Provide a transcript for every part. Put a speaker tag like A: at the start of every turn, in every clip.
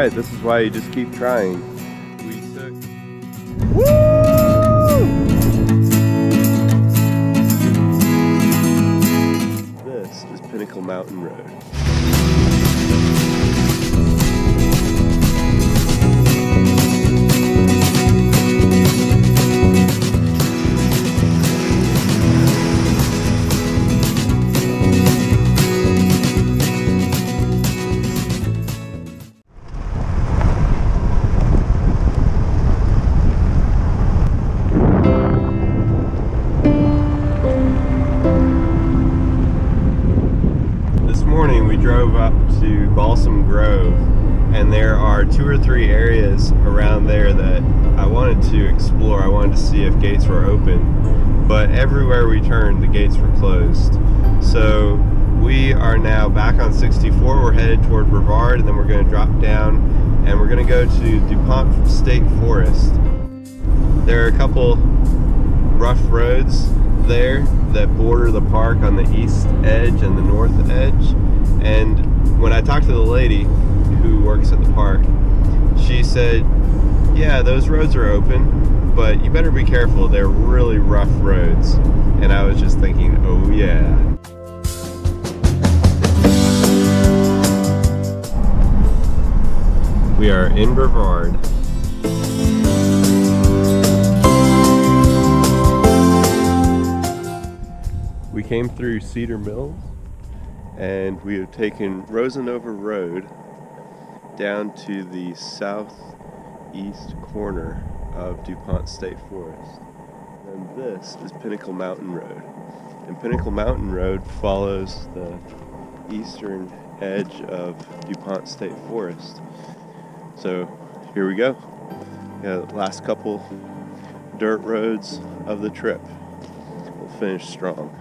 A: right. This is why you just keep trying. We took... Woo! This is Pinnacle Mountain Road. We drove up to Balsam Grove, and there are 2 or 3 areas around there that I wanted to explore. I wanted to see if gates were open, but everywhere we turned the gates were closed. So we are now back on 64. We're headed toward Brevard, and then we're going to drop down and we're going to go to DuPont State Forest. There are a couple rough roads there that border the park on the east edge and the north edge. And when I talked to the lady who works at the park, she said, yeah, those roads are open, but you better be careful. They're really rough roads. And I was just thinking, oh yeah. We are in Brevard. We came through Cedar Mills, and we have taken Rosenover Road down to the southeast corner of DuPont State Forest. And this is Pinnacle Mountain Road. And Pinnacle Mountain Road follows the eastern edge of DuPont State Forest. So here we go. The last couple dirt roads of the trip. We'll finish strong.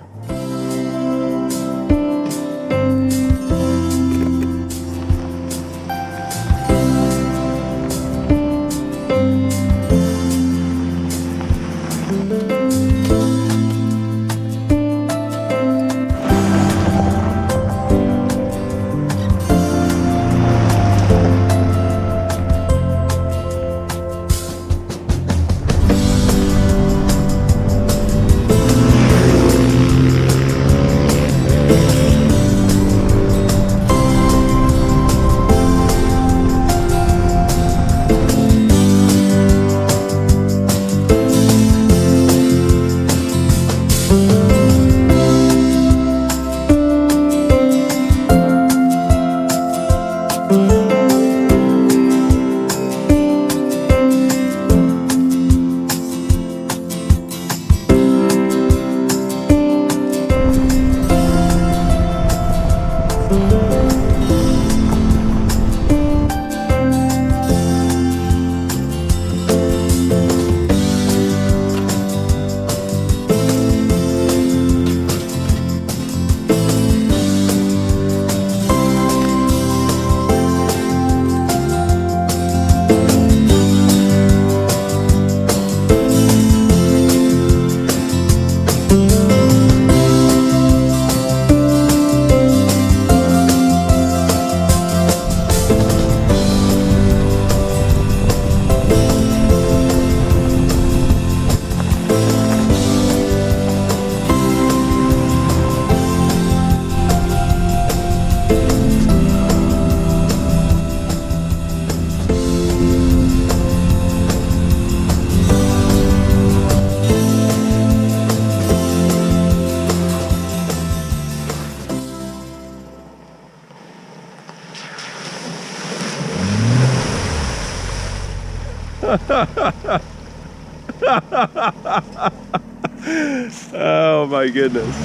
A: Oh my goodness.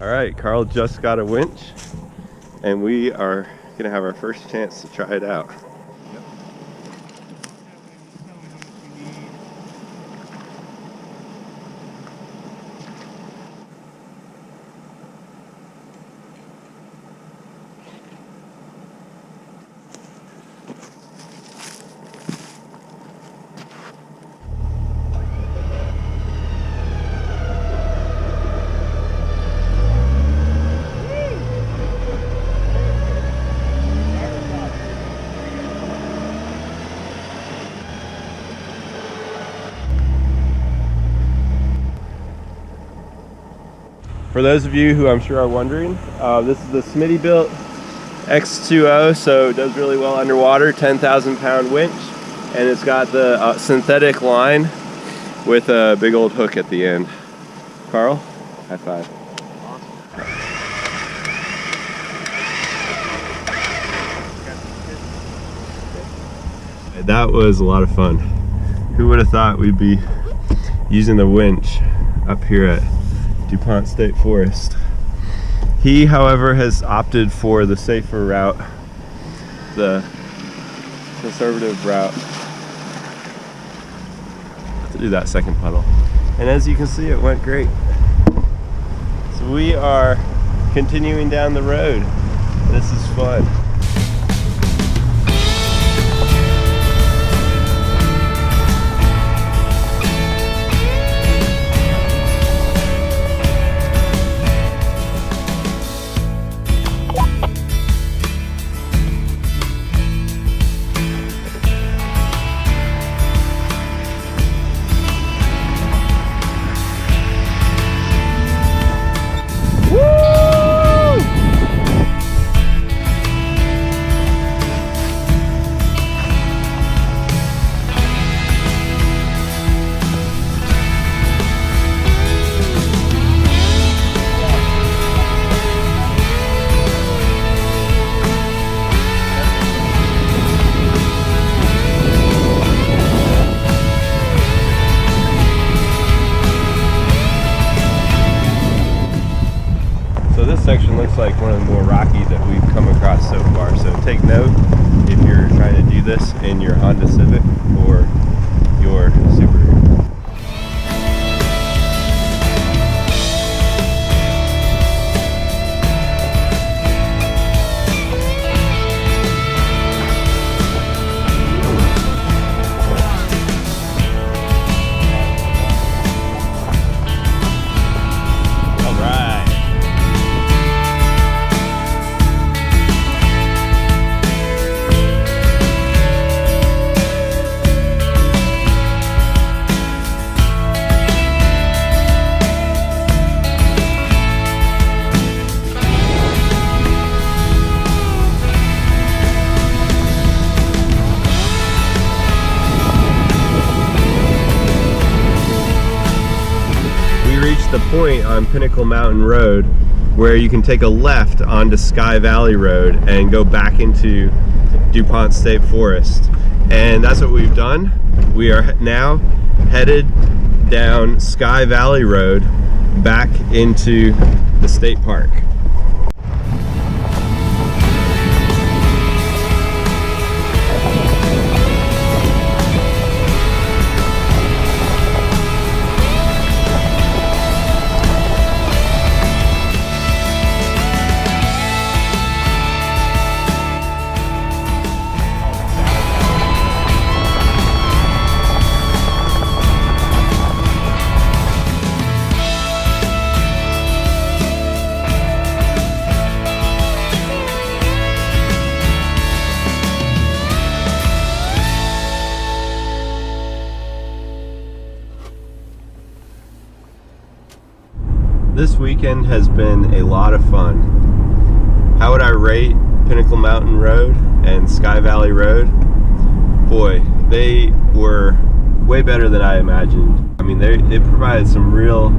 A: All right, Carl just got a winch, and we are gonna have our first chance to try it out. For those of you who I'm sure are wondering, this is the Smitty-built X2O, so it does really well underwater, 10,000 pound winch, and it's got the synthetic line with a big old hook at the end. Carl, high five. That was a lot of fun. Who would have thought we'd be using the winch up here at DuPont State Forest? He, however, has opted for the safer route, the conservative route, to do that second puddle. And as you can see, it went great. So we are continuing down the road. This is fun. Section looks like one of the more rocky that we've come across so far, so take note if you're trying to do this in your Honda Civic or your Subaru. The point on Pinnacle Mountain Road where you can take a left onto Sky Valley Road and go back into DuPont State Forest, and that's what we've done. We are now headed down Sky Valley Road back into the state park. This weekend has been a lot of fun. How would I rate Pinnacle Mountain Road and Sky Valley Road? Boy, they were way better than I imagined. I mean, they provided some real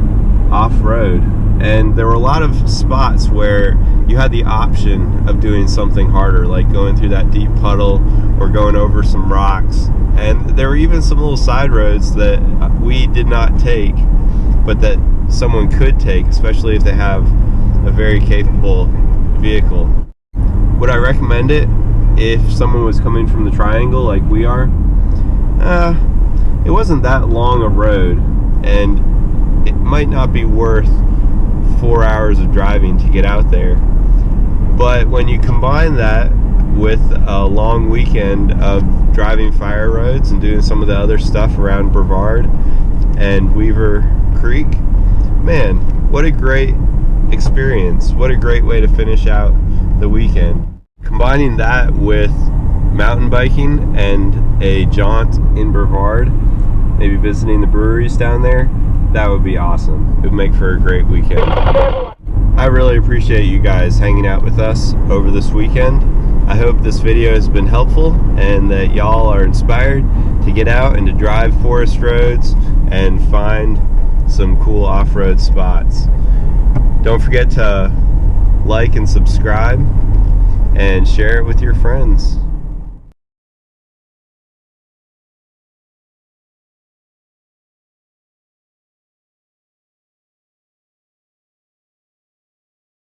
A: off-road, and there were a lot of spots where you had the option of doing something harder, like going through that deep puddle or going over some rocks. And there were even some little side roads that we did not take, but that someone could take, especially if they have a very capable vehicle. Would I recommend it if someone was coming from the triangle like we are? It wasn't that long a road, and it might not be worth 4 hours of driving to get out there. But when you combine that with a long weekend of driving fire roads and doing some of the other stuff around Brevard and Weaver Creek, man, what a great experience. What a great way to finish out the weekend. Combining that with mountain biking and a jaunt in Brevard, maybe visiting the breweries down there, that would be awesome. It would make for a great weekend. I really appreciate you guys hanging out with us over this weekend. I hope this video has been helpful and that y'all are inspired to get out and to drive forest roads and find some cool off-road spots. Don't forget to like and subscribe and share it with your friends.